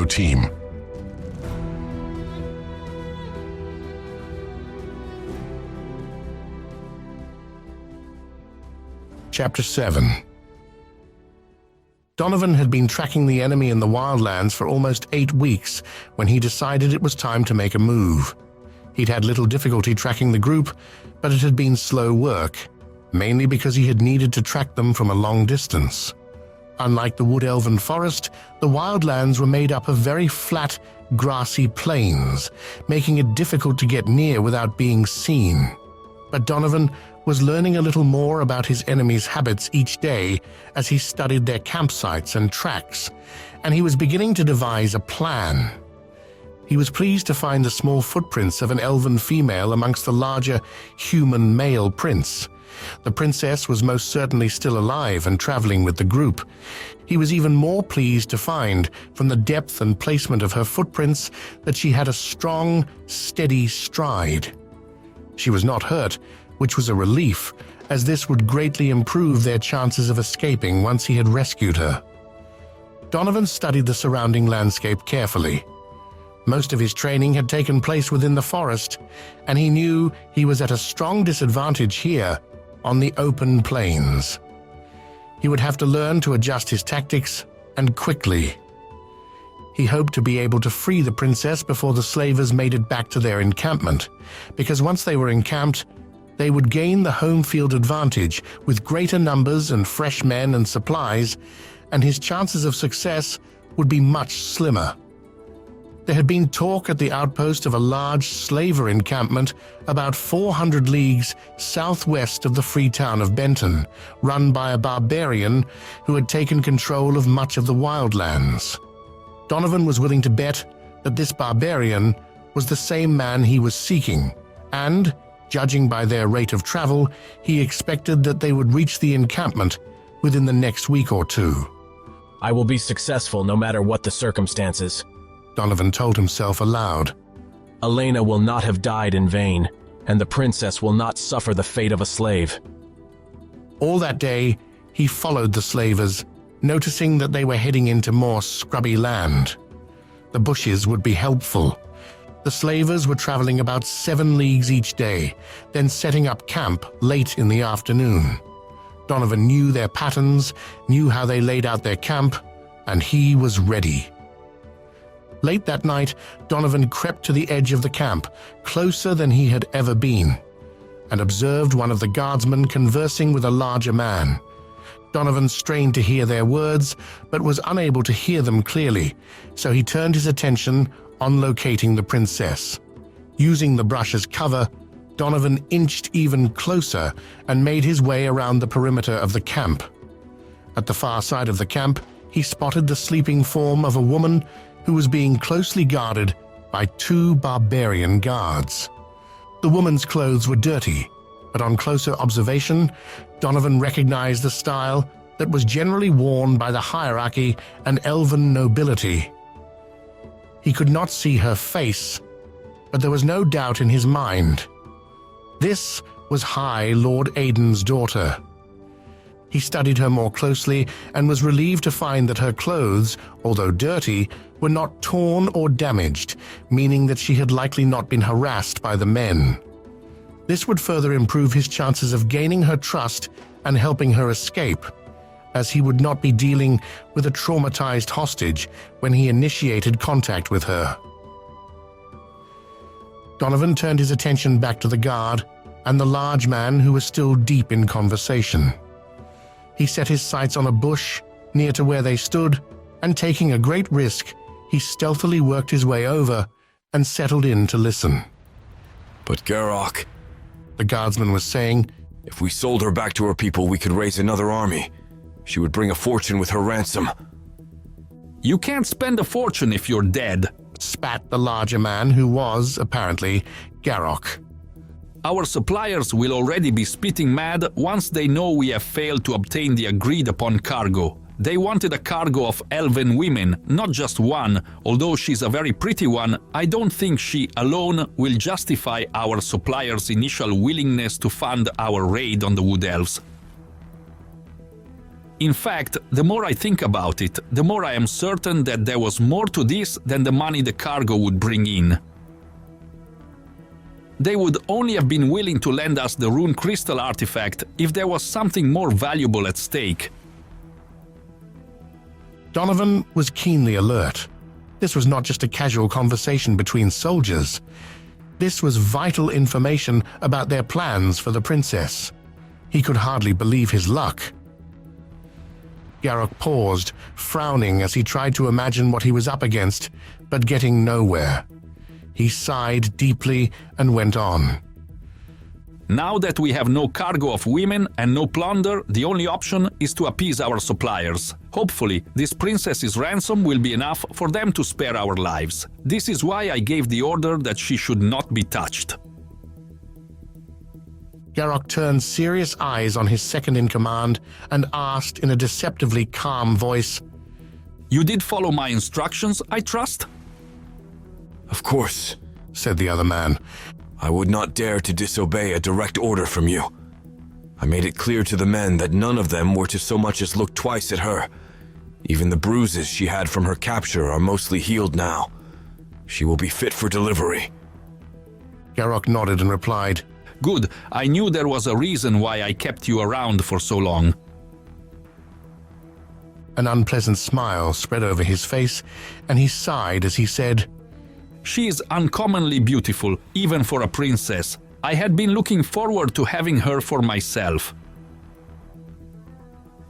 team. Chapter 7. Donovan had been tracking the enemy in the Wildlands for almost 8 weeks when he decided it was time to make a move. He'd had little difficulty tracking the group, but it had been slow work, mainly because he had needed to track them from a long distance. Unlike the Wood Elven Forest, the Wildlands were made up of very flat, grassy plains, making it difficult to get near without being seen. But Donovan was learning a little more about his enemy's habits each day as he studied their campsites and tracks, and he was beginning to devise a plan. He was pleased to find the small footprints of an elven female amongst the larger human male prints. The princess was most certainly still alive and traveling with the group. He was even more pleased to find, from the depth and placement of her footprints, that she had a strong, steady stride. She was not hurt, which was a relief, as this would greatly improve their chances of escaping once he had rescued her. Donovan studied the surrounding landscape carefully. Most of his training had taken place within the forest, and he knew he was at a strong disadvantage here on the open plains. He would have to learn to adjust his tactics, and quickly. He hoped to be able to free the princess before the slavers made it back to their encampment, because once they were encamped, they would gain the home field advantage with greater numbers and fresh men and supplies, and his chances of success would be much slimmer. There had been talk at the outpost of a large slaver encampment about 400 leagues southwest of the free town of Benton, run by a barbarian who had taken control of much of the Wildlands. Donovan was willing to bet that this barbarian was the same man he was seeking, and, judging by their rate of travel, he expected that they would reach the encampment within the next week or two. I will be successful no matter what the circumstances, Donovan told himself aloud. Elena will not have died in vain, and the princess will not suffer the fate of a slave. All that day, he followed the slavers, noticing that they were heading into more scrubby land. The bushes would be helpful. The slavers were traveling about 7 leagues each day, then setting up camp late in the afternoon. Donovan knew their patterns, knew how they laid out their camp, and he was ready. Late that night, Donovan crept to the edge of the camp, closer than he had ever been, and observed one of the guardsmen conversing with a larger man. Donovan strained to hear their words, but was unable to hear them clearly, so he turned his attention on locating the princess. Using the brush as cover, Donovan inched even closer and made his way around the perimeter of the camp. At the far side of the camp, he spotted the sleeping form of a woman who was being closely guarded by 2 barbarian guards. The woman's clothes were dirty, but on closer observation, Donovan recognized the style that was generally worn by the hierarchy and elven nobility. He could not see her face, but there was no doubt in his mind. This was High Lord Aiden's daughter. He studied her more closely and was relieved to find that her clothes, although dirty, were not torn or damaged, meaning that she had likely not been harassed by the men. This would further improve his chances of gaining her trust and helping her escape, as he would not be dealing with a traumatized hostage when he initiated contact with her. Donovan turned his attention back to the guard and the large man who was still deep in conversation. He set his sights on a bush near to where they stood, and taking a great risk, he stealthily worked his way over and settled in to listen. But Garrock, the guardsman was saying, if we sold her back to her people, we could raise another army. She would bring a fortune with her ransom. You can't spend a fortune if you're dead, spat the larger man who was, apparently, Garrock. Our suppliers will already be spitting mad once they know we have failed to obtain the agreed-upon cargo. They wanted a cargo of elven women, not just one. Although she's a very pretty one, I don't think she alone will justify our suppliers' initial willingness to fund our raid on the Wood Elves. In fact, the more I think about it, the more I am certain that there was more to this than the money the cargo would bring in. They would only have been willing to lend us the rune crystal artifact if there was something more valuable at stake. Donovan was keenly alert. This was not just a casual conversation between soldiers. This was vital information about their plans for the princess. He could hardly believe his luck. Garrock paused, frowning as he tried to imagine what he was up against, but getting nowhere. He sighed deeply and went on. Now that we have no cargo of women and no plunder, the only option is to appease our suppliers. Hopefully, this princess's ransom will be enough for them to spare our lives. This is why I gave the order that she should not be touched. Garrock turned serious eyes on his second-in-command and asked in a deceptively calm voice, "You did follow my instructions, I trust?" Of course, said the other man. I would not dare to disobey a direct order from you. I made it clear to the men that none of them were to so much as look twice at her. Even the bruises she had from her capture are mostly healed now. She will be fit for delivery. Garrock nodded and replied, "Good, I knew there was a reason why I kept you around for so long." An unpleasant smile spread over his face, and he sighed as he said, "She is uncommonly beautiful, even for a princess. I had been looking forward to having her for myself.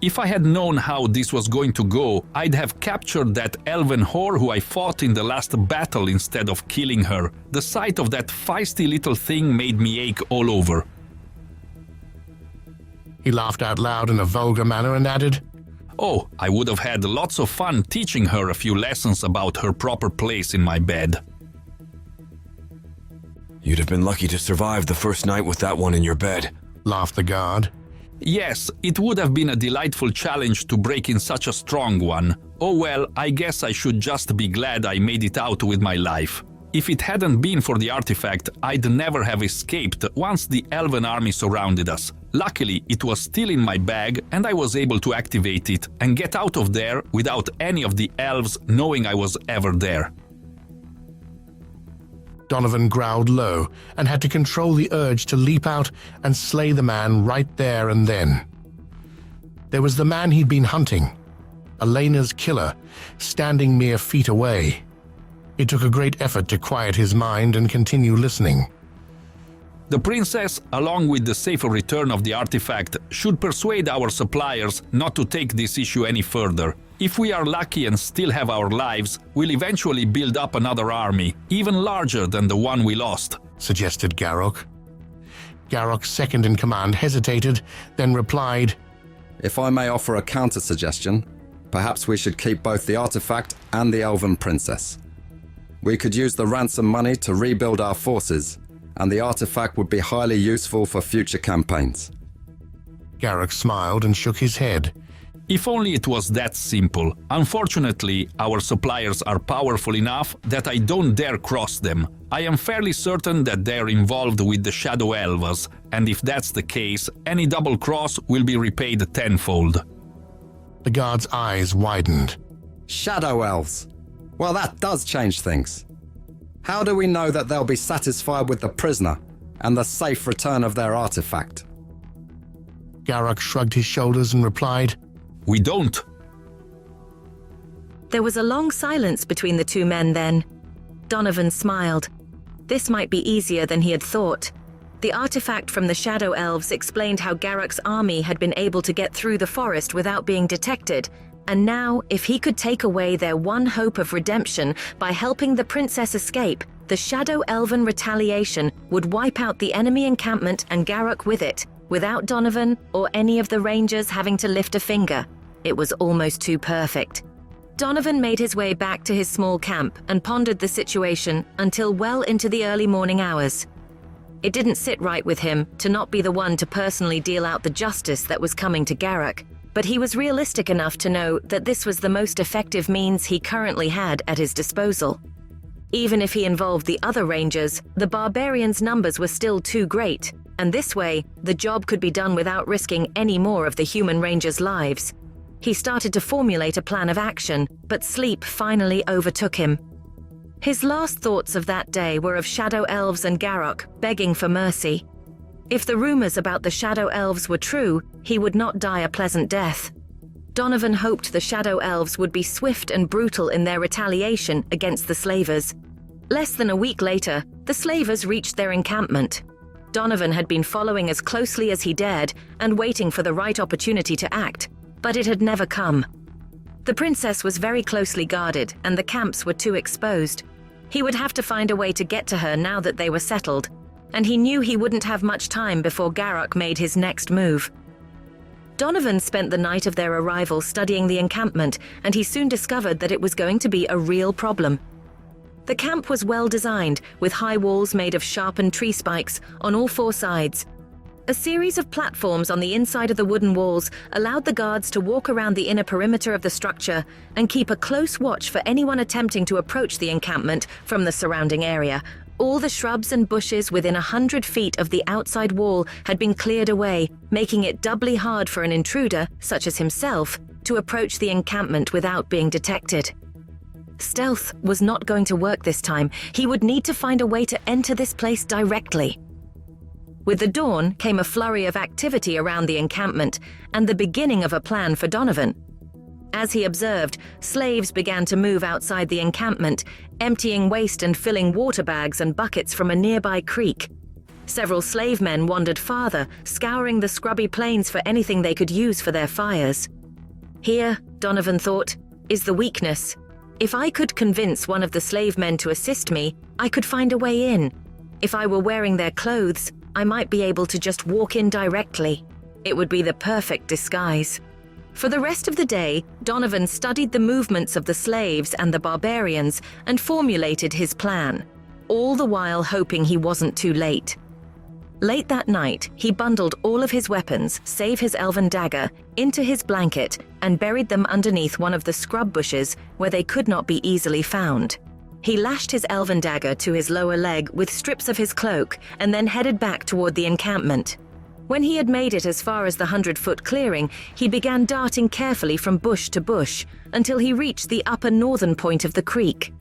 If I had known how this was going to go, I'd have captured that elven whore who I fought in the last battle instead of killing her. The sight of that feisty little thing made me ache all over." He laughed out loud in a vulgar manner and added, "Oh, I would have had lots of fun teaching her a few lessons about her proper place in my bed." You'd have been lucky to survive the first night with that one in your bed, laughed the guard. "Yes, it would have been a delightful challenge to break in such a strong one. Oh well, I guess I should just be glad I made it out with my life. If it hadn't been for the artifact, I'd never have escaped once the elven army surrounded us. Luckily, it was still in my bag and I was able to activate it and get out of there without any of the elves knowing I was ever there." Donovan growled low and had to control the urge to leap out and slay the man right there and then. There was the man he'd been hunting, Elena's killer, standing mere feet away. It took a great effort to quiet his mind and continue listening. "The princess, along with the safer return of the artifact, should persuade our suppliers not to take this issue any further. If we are lucky and still have our lives, we'll eventually build up another army, even larger than the one we lost," suggested Garrock. Garrock's second-in-command hesitated, then replied, "If I may offer a counter-suggestion, perhaps we should keep both the artifact and the Elven Princess. We could use the ransom money to rebuild our forces, and the artifact would be highly useful for future campaigns." Garrock smiled and shook his head. "If only it was that simple. Unfortunately, our suppliers are powerful enough that I don't dare cross them. I am fairly certain that they're involved with the Shadow Elves, and if that's the case, any double cross will be repaid tenfold." The guard's eyes widened. Shadow Elves? Well, that does change things. How do we know that they'll be satisfied with the prisoner and the safe return of their artifact? Garrock shrugged his shoulders and replied, "We don't." There was a long silence between the two men then. Donovan smiled. This might be easier than he had thought. The artifact from the Shadow Elves explained how Garrock's army had been able to get through the forest without being detected, and now, if he could take away their one hope of redemption by helping the princess escape, the Shadow Elven retaliation would wipe out the enemy encampment and Garrock with it, without Donovan or any of the rangers having to lift a finger. It was almost too perfect. Donovan made his way back to his small camp and pondered the situation until well into the early morning hours. It didn't sit right with him to not be the one to personally deal out the justice that was coming to Garrock, but he was realistic enough to know that this was the most effective means he currently had at his disposal. Even if he involved the other rangers, the barbarians' numbers were still too great, and this way, the job could be done without risking any more of the human rangers' lives. He started to formulate a plan of action, but sleep finally overtook him. His last thoughts of that day were of Shadow Elves and Garrock begging for mercy. If the rumors about the Shadow Elves were true, he would not die a pleasant death. Donovan hoped the Shadow Elves would be swift and brutal in their retaliation against the slavers. Less than a week later, the slavers reached their encampment. Donovan had been following as closely as he dared and waiting for the right opportunity to act, but it had never come. The princess was very closely guarded and the camps were too exposed. He would have to find a way to get to her now that they were settled, and he knew he wouldn't have much time before Garrock made his next move. Donovan spent the night of their arrival studying the encampment, and he soon discovered that it was going to be a real problem. The camp was well designed, with high walls made of sharpened tree spikes on all four sides. A series of platforms on the inside of the wooden walls allowed the guards to walk around the inner perimeter of the structure and keep a close watch for anyone attempting to approach the encampment from the surrounding area. All the shrubs and bushes within 100 feet of the outside wall had been cleared away, making it doubly hard for an intruder, such as himself, to approach the encampment without being detected. Stealth was not going to work this time. He would need to find a way to enter this place directly. With the dawn came a flurry of activity around the encampment and the beginning of a plan for Donovan. As he observed, slaves began to move outside the encampment, emptying waste and filling water bags and buckets from a nearby creek. Several slave men wandered farther, scouring the scrubby plains for anything they could use for their fires. Here, Donovan thought, is the weakness. If I could convince one of the slave men to assist me, I could find a way in. If I were wearing their clothes, I might be able to just walk in directly. It would be the perfect disguise. For the rest of the day, Donovan studied the movements of the slaves and the barbarians and formulated his plan, all the while hoping he wasn't too late. Late that night, he bundled all of his weapons, save his elven dagger, into his blanket and buried them underneath one of the scrub bushes where they could not be easily found. He lashed his elven dagger to his lower leg with strips of his cloak and then headed back toward the encampment. When he had made it as far as the 100-foot clearing, he began darting carefully from bush to bush until he reached the upper northern point of the creek.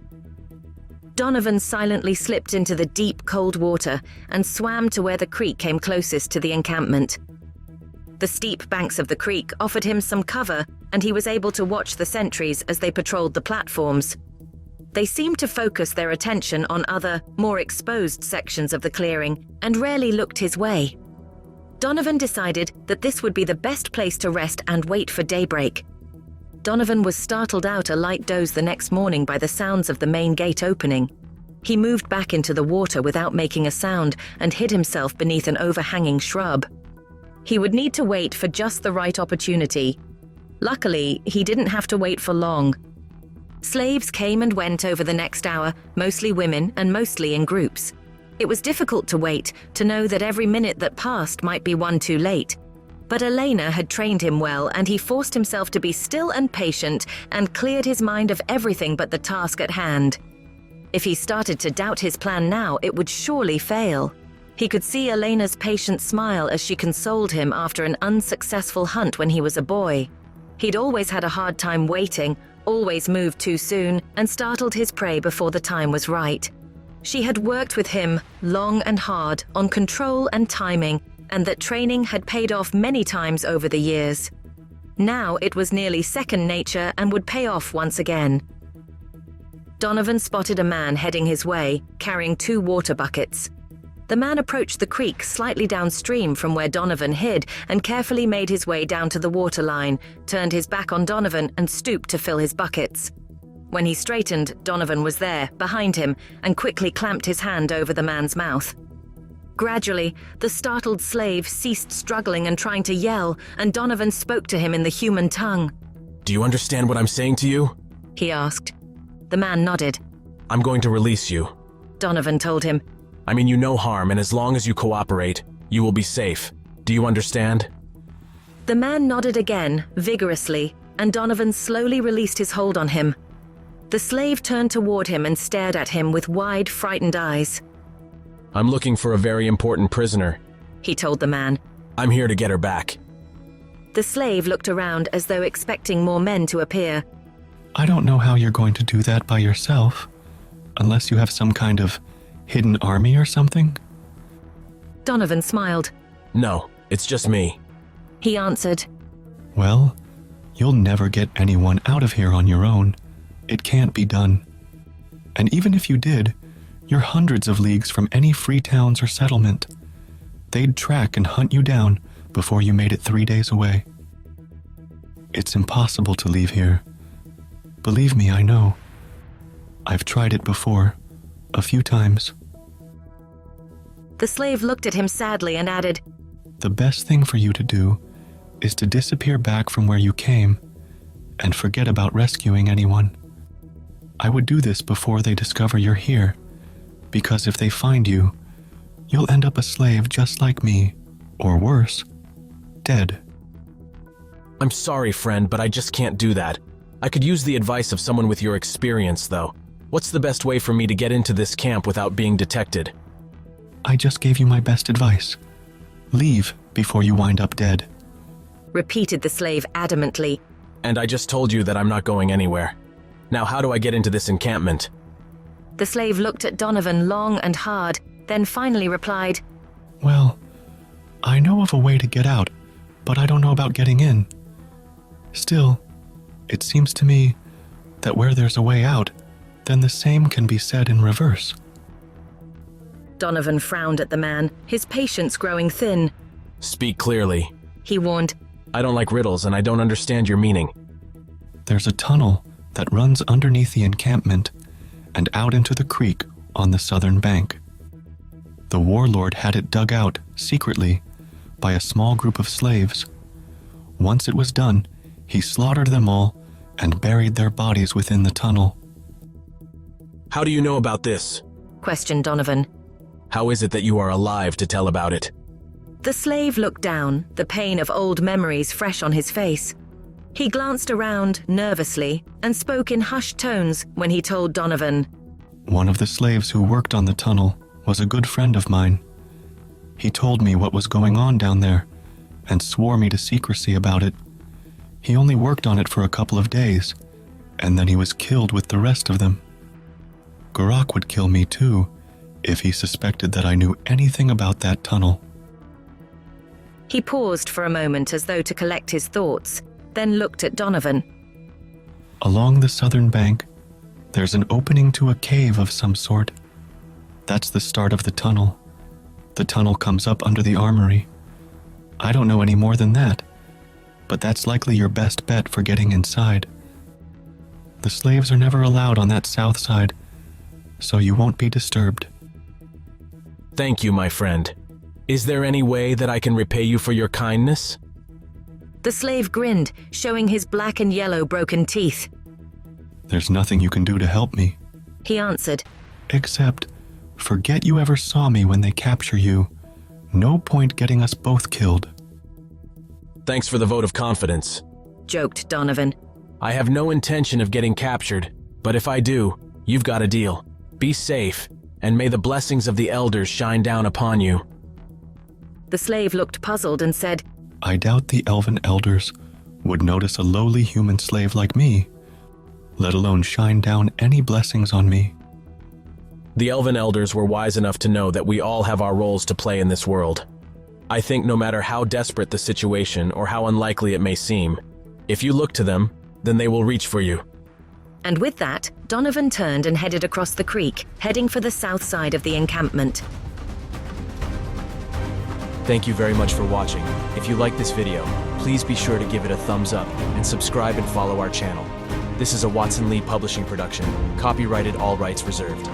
Donovan silently slipped into the deep, cold water and swam to where the creek came closest to the encampment. The steep banks of the creek offered him some cover, and he was able to watch the sentries as they patrolled the platforms. They seemed to focus their attention on other, more exposed sections of the clearing and rarely looked his way. Donovan decided that this would be the best place to rest and wait for daybreak. Donovan was startled out a light doze the next morning by the sounds of the main gate opening. He moved back into the water without making a sound and hid himself beneath an overhanging shrub. He would need to wait for just the right opportunity. Luckily, he didn't have to wait for long. Slaves came and went over the next hour, mostly women and mostly in groups. It was difficult to wait, to know that every minute that passed might be one too late. But Elena had trained him well, and he forced himself to be still and patient and cleared his mind of everything but the task at hand. If he started to doubt his plan now, it would surely fail. He could see Elena's patient smile as she consoled him after an unsuccessful hunt when he was a boy. He'd always had a hard time waiting, always moved too soon, and startled his prey before the time was right. She had worked with him long and hard on control and timing, and that training had paid off many times over the years. Now it was nearly second nature and would pay off once again. Donovan spotted a man heading his way, carrying 2 water buckets. The man approached the creek slightly downstream from where Donovan hid and carefully made his way down to the waterline, turned his back on Donovan and stooped to fill his buckets. When he straightened, Donovan was there, behind him, and quickly clamped his hand over the man's mouth. Gradually, the startled slave ceased struggling and trying to yell, and Donovan spoke to him in the human tongue. Do you understand what I'm saying to you? He asked. The man nodded. I'm going to release you. Donovan told him. I mean you no harm, and as long as you cooperate, you will be safe. Do you understand? The man nodded again, vigorously, and Donovan slowly released his hold on him. The slave turned toward him and stared at him with wide, frightened eyes. I'm looking for a very important prisoner, he told the man. I'm here to get her back. The slave looked around as though expecting more men to appear. I don't know how you're going to do that by yourself, unless you have some kind of hidden army or something. Donovan smiled. No, it's just me. He answered. Well, you'll never get anyone out of here on your own. It can't be done. And even if you did, you're hundreds of leagues from any free towns or settlement. They'd track and hunt you down before you made it 3 days away. It's impossible to leave here. Believe me, I know. I've tried it before, a few times. The slave looked at him sadly and added, The best thing for you to do is to disappear back from where you came and forget about rescuing anyone. I would do this before they discover you're here, because if they find you, you'll end up a slave just like me, or worse, dead. I'm sorry, friend, but I just can't do that. I could use the advice of someone with your experience, though. What's the best way for me to get into this camp without being detected? I just gave you my best advice. Leave before you wind up dead. repeated the slave adamantly. And I just told you that I'm not going anywhere. Now how do I get into this encampment? The slave looked at Donovan long and hard, then finally replied, Well, I know of a way to get out, but I don't know about getting in. Still, it seems to me that where there's a way out, then the same can be said in reverse. Donovan frowned at the man, his patience growing thin. Speak clearly. He warned, I don't like riddles and I don't understand your meaning. There's a tunnel that runs underneath the encampment and out into the creek on the southern bank. The warlord had it dug out secretly by a small group of slaves. Once it was done, he slaughtered them all and buried their bodies within the tunnel. How do you know about this? questioned Donovan. How is it that you are alive to tell about it? The slave looked down, the pain of old memories fresh on his face. He glanced around nervously and spoke in hushed tones when he told Donovan, One of the slaves who worked on the tunnel was a good friend of mine. He told me what was going on down there and swore me to secrecy about it. He only worked on it for a couple of days, and then he was killed with the rest of them. Garak would kill me too, if he suspected that I knew anything about that tunnel. He paused for a moment as though to collect his thoughts, then looked at Donovan. Along the southern bank, there's an opening to a cave of some sort. That's the start of the tunnel. The tunnel comes up under the armory. I don't know any more than that, but that's likely your best bet for getting inside. The slaves are never allowed on that south side, so you won't be disturbed. Thank you, my friend. Is there any way that I can repay you for your kindness? The slave grinned, showing his black and yellow broken teeth. There's nothing you can do to help me. He answered, Except, forget you ever saw me when they capture you. No point getting us both killed. Thanks for the vote of confidence. joked Donovan. I have no intention of getting captured, but if I do, you've got a deal. Be safe, and may the blessings of the elders shine down upon you. The slave looked puzzled and said, I doubt the elven elders would notice a lowly human slave like me, let alone shine down any blessings on me. The elven elders were wise enough to know that we all have our roles to play in this world. I think no matter how desperate the situation or how unlikely it may seem, if you look to them, then they will reach for you. And with that, Donovan turned and headed across the creek, heading for the south side of the encampment. Thank you very much for watching. If you like this video, please be sure to give it a thumbs up and subscribe and follow our channel. This is a Watson Lee Publishing production, copyrighted, all rights reserved.